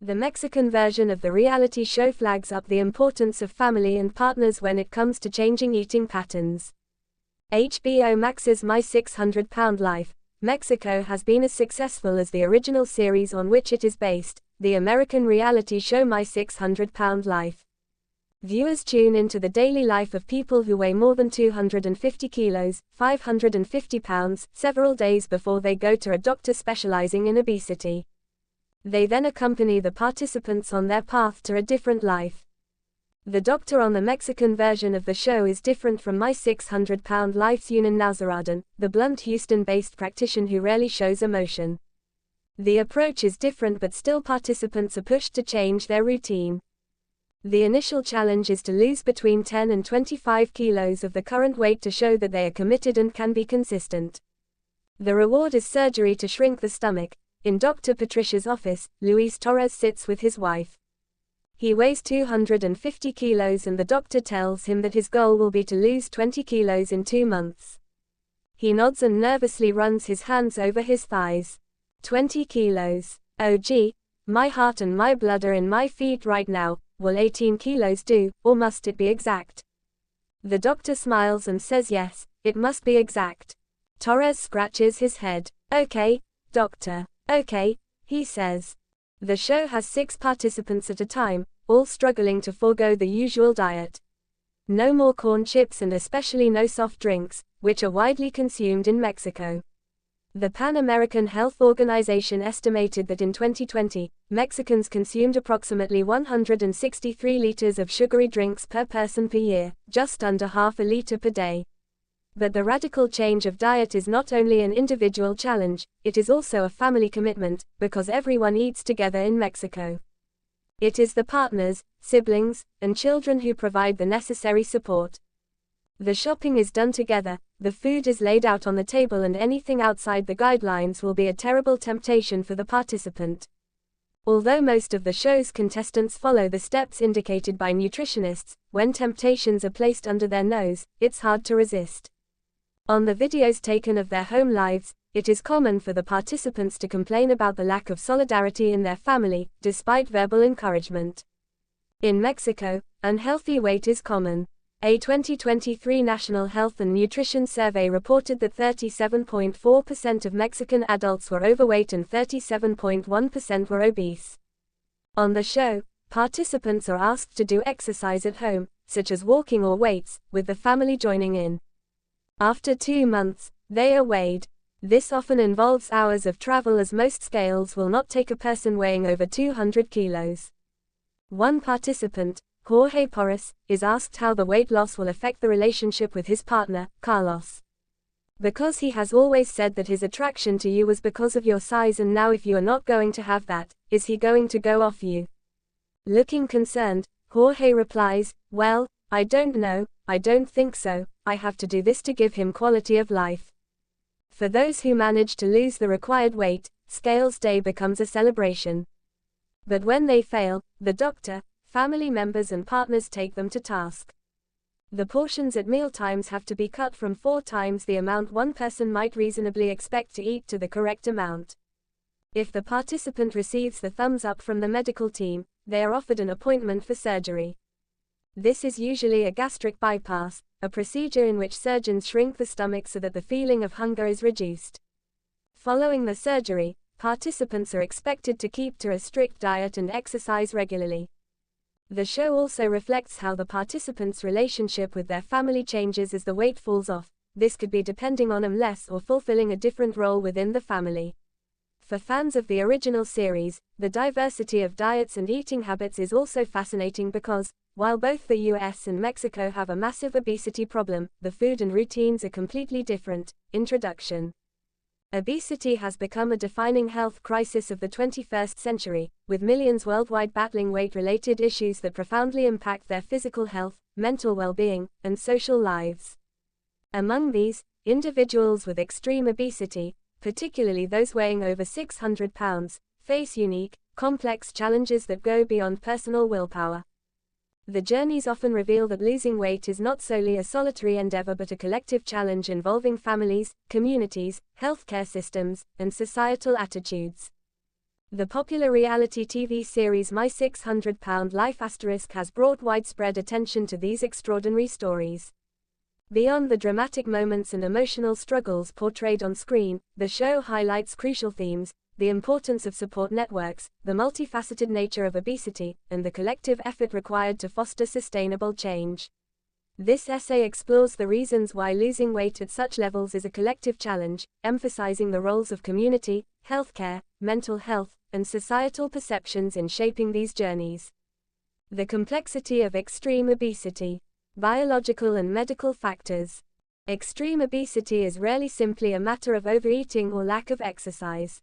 The Mexican version of the reality show flags up the importance of family and partners when it comes to changing eating patterns. HBO Max's My 600-Pound Life, Mexico has been as successful as the original series on which it is based, the American reality show My 600-Pound Life. Viewers tune into the daily life of people who weigh more than 250 kilos, 550 pounds, several days before they go to a doctor specializing in obesity. They then accompany the participants on their path to a different life. The doctor on the Mexican version of the show is different from My 600-Pound Life's Yunan Nazaradan, the blunt Houston-based practitioner who rarely shows emotion. The approach is different, but still participants are pushed to change their routine. The initial challenge is to lose between 10 and 25 kilos of the current weight to show that they are committed and can be consistent. The reward is surgery to shrink the stomach. In Dr. Patricia's office, Luis Torres sits with his wife. He weighs 250 kilos and the doctor tells him that his goal will be to lose 20 kilos in 2 months. He nods and nervously runs his hands over his thighs. 20 kilos. Oh gee, my heart and my blood are in my feet right now. Will 18 kilos do, or must it be exact? The doctor smiles and says yes, it must be exact. Torres scratches his head. Okay, doctor. Okay, he says. The show has 6 participants at a time, all struggling to forego the usual diet. No more corn chips and especially no soft drinks, which are widely consumed in Mexico. The Pan American Health Organization estimated that in 2020, Mexicans consumed approximately 163 liters of sugary drinks per person per year, just under half a liter per day. But the radical change of diet is not only an individual challenge, it is also a family commitment, because everyone eats together in Mexico. It is the partners, siblings, and children who provide the necessary support. The shopping is done together, the food is laid out on the table, and anything outside the guidelines will be a terrible temptation for the participant. Although most of the show's contestants follow the steps indicated by nutritionists, when temptations are placed under their nose, it's hard to resist. On the videos taken of their home lives, it is common for the participants to complain about the lack of solidarity in their family, despite verbal encouragement. In Mexico, unhealthy weight is common. A 2023 National Health and Nutrition Survey reported that 37.4% of Mexican adults were overweight and 37.1% were obese. On the show, participants are asked to do exercise at home, such as walking or weights, with the family joining in. After 2 months, they are weighed. This often involves hours of travel, as most scales will not take a person weighing over 200 kilos. One participant, Jorge Porras, is asked how the weight loss will affect the relationship with his partner, Carlos. Because he has always said that his attraction to you was because of your size, and now if you are not going to have that, is he going to go off you? Looking concerned, Jorge replies, well, I don't know, I don't think so, I have to do this to give him quality of life. For those who manage to lose the required weight, Scales Day becomes a celebration. But when they fail, the doctor, family members and partners take them to task. The portions at mealtimes have to be cut from 4 times the amount one person might reasonably expect to eat to the correct amount. If the participant receives the thumbs up from the medical team, they are offered an appointment for surgery. This is usually a gastric bypass, a procedure in which surgeons shrink the stomach so that the feeling of hunger is reduced. Following the surgery, participants are expected to keep to a strict diet and exercise regularly. The show also reflects how the participants' relationship with their family changes as the weight falls off. This could be depending on them less or fulfilling a different role within the family. For fans of the original series, the diversity of diets and eating habits is also fascinating because, while both the US and Mexico have a massive obesity problem, the food and routines are completely different. Introduction. Obesity has become a defining health crisis of the 21st century, with millions worldwide battling weight-related issues that profoundly impact their physical health, mental well-being, and social lives. Among these, individuals with extreme obesity, particularly those weighing over 600 pounds, face unique, complex challenges that go beyond personal willpower. The journeys often reveal that losing weight is not solely a solitary endeavor but a collective challenge involving families, communities, healthcare systems, and societal attitudes. The popular reality TV series My 600 Pound Life has brought widespread attention to these extraordinary stories. Beyond the dramatic moments and emotional struggles portrayed on screen, the show highlights crucial themes: the importance of support networks, the multifaceted nature of obesity, and the collective effort required to foster sustainable change. This essay explores the reasons why losing weight at such levels is a collective challenge, emphasizing the roles of community, healthcare, mental health, and societal perceptions in shaping these journeys. The complexity of extreme obesity. Biological and medical factors. Extreme obesity is rarely simply a matter of overeating or lack of exercise.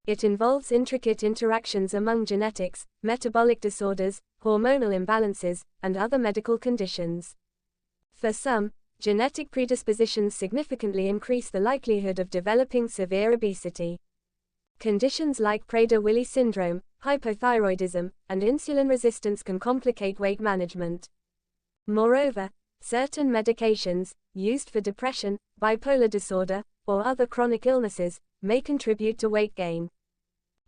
It involves intricate interactions among genetics, metabolic disorders, hormonal imbalances, and other medical conditions. For some, genetic predispositions significantly increase the likelihood of developing severe obesity. Conditions like Prader-Willi syndrome, hypothyroidism, and insulin resistance can complicate weight management. Moreover, certain medications, used for depression, bipolar disorder, or other chronic illnesses, may contribute to weight gain.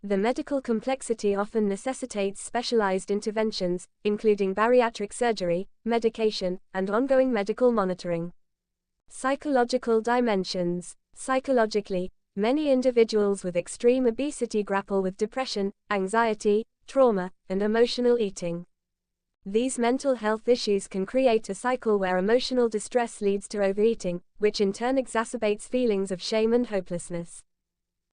The medical complexity often necessitates specialized interventions, including bariatric surgery, medication, and ongoing medical monitoring. Psychological dimensions. Psychologically, many individuals with extreme obesity grapple with depression, anxiety, trauma, and emotional eating. These mental health issues can create a cycle where emotional distress leads to overeating, which in turn exacerbates feelings of shame and hopelessness.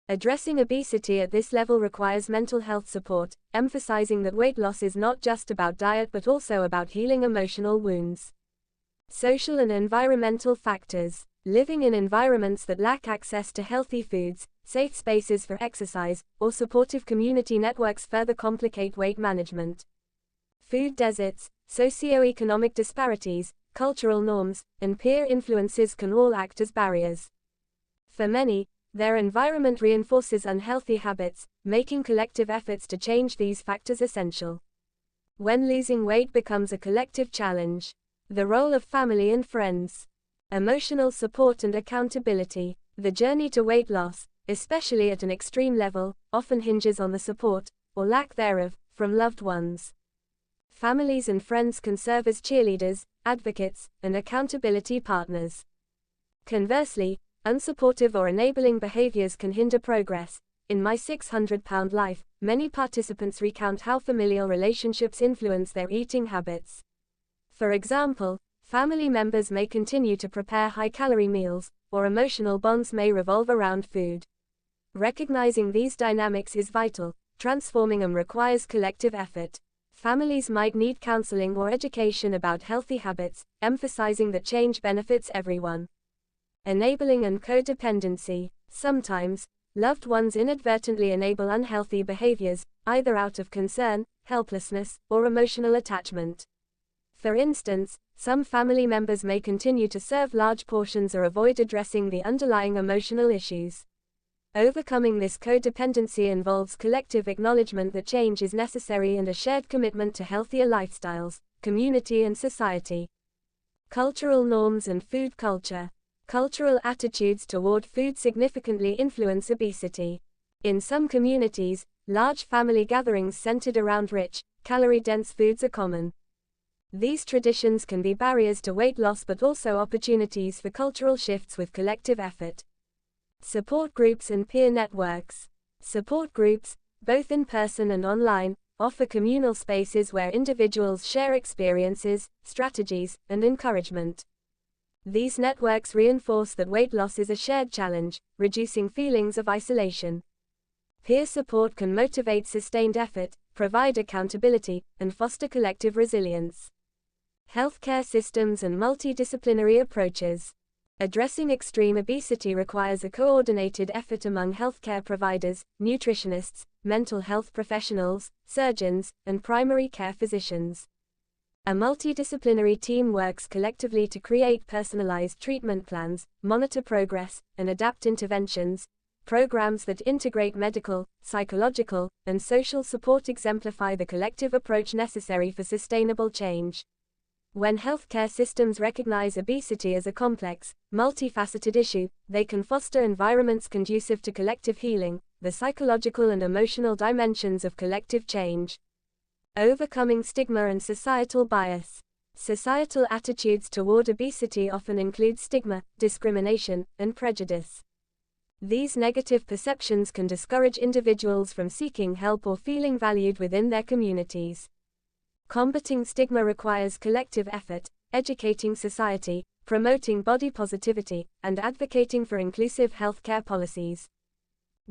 Addressing obesity at this level requires mental health support, emphasizing that weight loss is not just about diet but also about healing emotional wounds. Social and environmental factors. Living in environments that lack access to healthy foods, safe spaces for exercise, or supportive community networks further complicate weight management. Food deserts, socioeconomic disparities, cultural norms, and peer influences can all act as barriers. For many, their environment reinforces unhealthy habits, making collective efforts to change these factors essential. When losing weight becomes a collective challenge. The role of family and friends. Emotional support and accountability. The journey to weight loss, especially at an extreme level, often hinges on the support, or lack thereof, from loved ones. Families and friends can serve as cheerleaders, advocates, and accountability partners. Conversely, unsupportive or enabling behaviors can hinder progress. In My 600 Pound Life, many participants recount how familial relationships influence their eating habits. For example, family members may continue to prepare high-calorie meals, or emotional bonds may revolve around food. Recognizing these dynamics is vital. Transforming them requires collective effort. Families might need counseling or education about healthy habits, emphasizing that change benefits everyone. Enabling and codependency. Sometimes, loved ones inadvertently enable unhealthy behaviors, either out of concern, helplessness, or emotional attachment. For instance, some family members may continue to serve large portions or avoid addressing the underlying emotional issues. Overcoming this codependency involves collective acknowledgement that change is necessary and a shared commitment to healthier lifestyles, community and society. Cultural norms and food culture. Cultural attitudes toward food significantly influence obesity. In some communities, large family gatherings centered around rich, calorie-dense foods are common. These traditions can be barriers to weight loss but also opportunities for cultural shifts with collective effort. Support groups and peer networks. Support groups, both in person and online, offer communal spaces where individuals share experiences, strategies, and encouragement. These networks reinforce that weight loss is a shared challenge, reducing feelings of isolation. Peer support can motivate sustained effort, provide accountability, and foster collective resilience. Healthcare systems and multidisciplinary approaches. Addressing extreme obesity requires a coordinated effort among healthcare providers, nutritionists, mental health professionals, surgeons, and primary care physicians. A multidisciplinary team works collectively to create personalized treatment plans, monitor progress, and adapt interventions. Programs that integrate medical, psychological, and social support exemplify the collective approach necessary for sustainable change. When healthcare systems recognize obesity as a complex, multifaceted issue, they can foster environments conducive to collective healing, the psychological and emotional dimensions of collective change. Overcoming stigma and societal bias. Societal attitudes toward obesity often include stigma, discrimination, and prejudice. These negative perceptions can discourage individuals from seeking help or feeling valued within their communities. Combating stigma requires collective effort, educating society, promoting body positivity, and advocating for inclusive healthcare policies.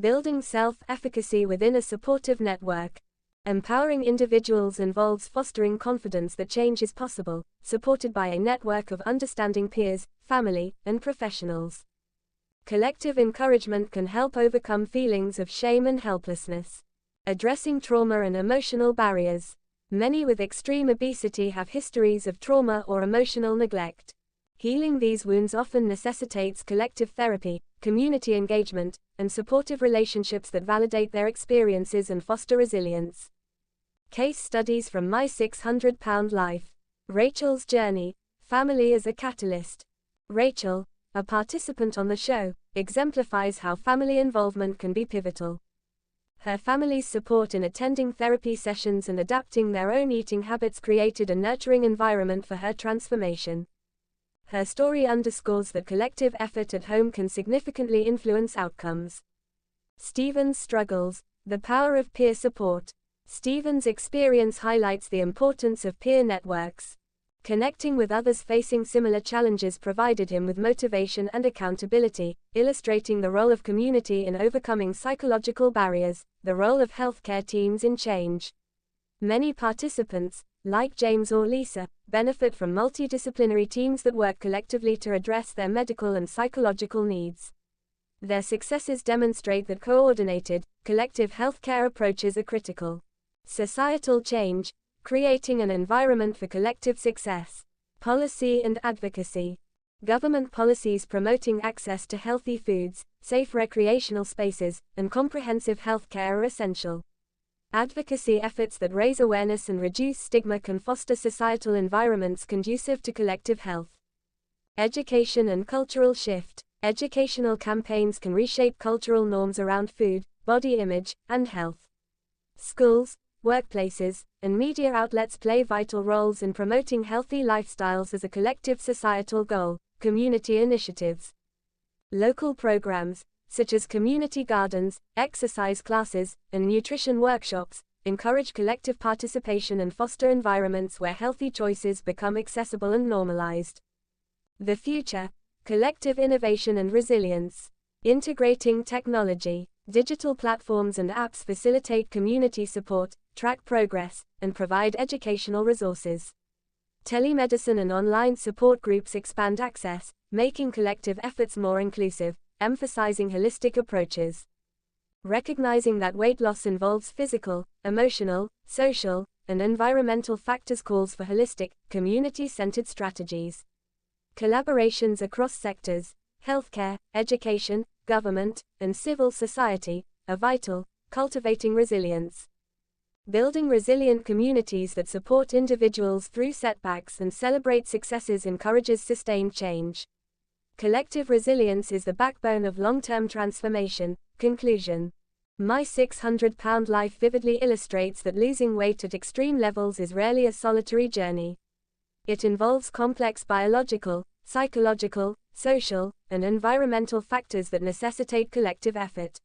Building self-efficacy within a supportive network. Empowering individuals involves fostering confidence that change is possible, supported by a network of understanding peers, family, and professionals. Collective encouragement can help overcome feelings of shame and helplessness. Addressing trauma and emotional barriers. Many with extreme obesity have histories of trauma or emotional neglect. Healing these wounds often necessitates collective therapy, community engagement, and supportive relationships that validate their experiences and foster resilience. Case studies from My 600-Pound Life. Rachel's journey. Family as a catalyst. Rachel, a participant on the show, exemplifies how family involvement can be pivotal. Her family's support in attending therapy sessions and adapting their own eating habits created a nurturing environment for her transformation. Her story underscores that collective effort at home can significantly influence outcomes. Stephen's struggles. The power of peer support. Stephen's experience highlights the importance of peer networks. Connecting with others facing similar challenges provided him with motivation and accountability, illustrating the role of community in overcoming psychological barriers, the role of healthcare teams in change. Many participants, like James or Lisa, benefit from multidisciplinary teams that work collectively to address their medical and psychological needs. Their successes demonstrate that coordinated, collective healthcare approaches are critical. Societal change. Creating an environment for collective success. Policy and advocacy. Government policies promoting access to healthy foods, safe recreational spaces, and comprehensive healthcare are essential. Advocacy efforts that raise awareness and reduce stigma can foster societal environments conducive to collective health. Education and cultural shift. Educational campaigns can reshape cultural norms around food, body image, and health. Schools, workplaces, and media outlets play vital roles in promoting healthy lifestyles as a collective societal goal. Community initiatives. Local programs, such as community gardens, exercise classes, and nutrition workshops, encourage collective participation and foster environments where healthy choices become accessible and normalized. The future. Collective innovation and resilience. Integrating technology. Digital platforms and apps facilitate community support, track progress, and provide educational resources. Telemedicine and online support groups expand access, making collective efforts more inclusive, emphasizing holistic approaches. Recognizing that weight loss involves physical, emotional, social, and environmental factors calls for holistic, community-centered strategies. Collaborations across sectors, healthcare, education, government, and civil society, are vital, cultivating resilience. Building resilient communities that support individuals through setbacks and celebrate successes encourages sustained change. Collective resilience is the backbone of long-term transformation. Conclusion. My 600-Pound Life vividly illustrates that losing weight at extreme levels is rarely a solitary journey. It involves complex biological, psychological, social, and environmental factors that necessitate collective effort.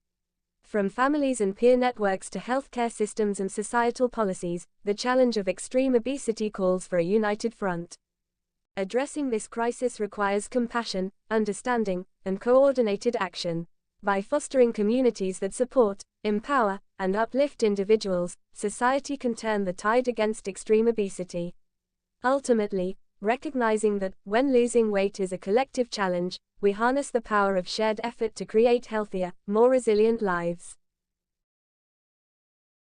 From families and peer networks to healthcare systems and societal policies, the challenge of extreme obesity calls for a united front. Addressing this crisis requires compassion, understanding, and coordinated action. By fostering communities that support, empower, and uplift individuals, society can turn the tide against extreme obesity. Ultimately, recognizing that, when losing weight is a collective challenge, we harness the power of shared effort to create healthier, more resilient lives.